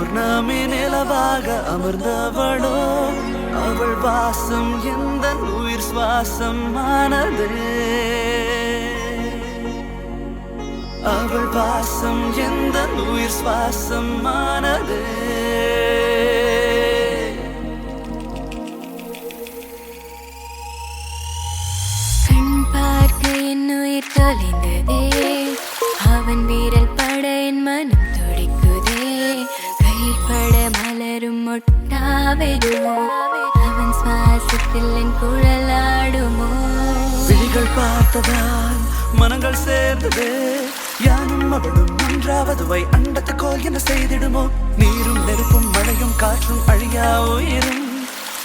பௌர்ணமி நிலவாக அமர்ந்தவளோ அவள் வாசம் எந்த உயிர் சுவாசம் ஆனது அவள் வாசம் எந்த உயிர் சுவாசம் ஆனது கண் பார்க்க என் உயிர் தொலைந்ததே அவன் வீரல் பட என் மனம் துடிக்குதே கைப்பட மலரும் மொட்டாவெடுமோ அவன் சுவாசத்தில் என் குழலாடுமோ விழிகள் பார்த்ததால் மனங்கள் சேர்ந்ததே யானும் அவளும் ஒன்றாவதுவை அண்டத்துக்கோல் என செய்திடுமோ நீரும் நெருப்பும் மழையும் காற்றும் அழியா உயிரும்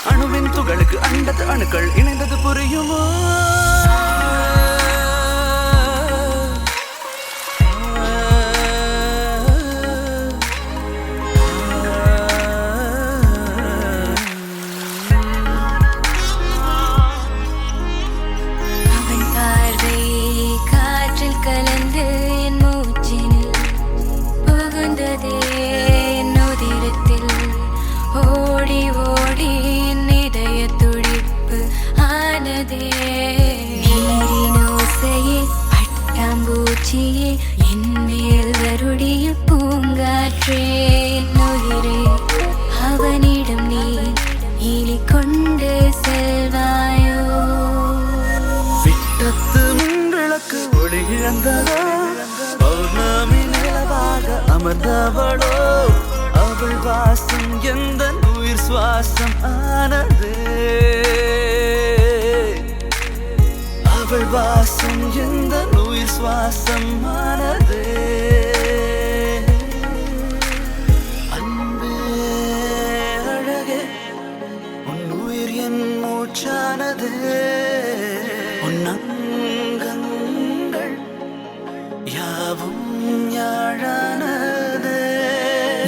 அணுவின் துகளுக்கு அண்டத்து அணுக்கள் இணைந்தது புரியுமோ அவன் பார்வை காற்றில் கலந்து என் மூச்சினில் புகுந்ததே என் உதிரத்தில் ஓடி ஓடி என் இதய துடிப்பு ஆனதே நீரின் ஓசையே பட்டாம்பூச்சியே என் மேல் வருடிய பூங்காற்றே என் உயிரே அவனிடம் நீ இனி கொண்டு செல்வாயோ விட்டத்து மின்விளக்கு ஒளி இழந்ததோ பௌர்ணமி நிலவாக அமர்ந்தவளோ அவள் வாசம் எந்த உயிர் சுவாசம் ஆனது அவள் வாசம் எந்த உயிர் சுவாசம் ஆனது அன்பே அழகே உன் உயிர் என் மூச்சானது உன் அங்கங்கள் யாவும் யாழானது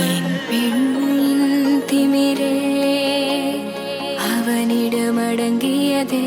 என் பெண்ணின் திமிரே அவனிடம் அடங்கியதே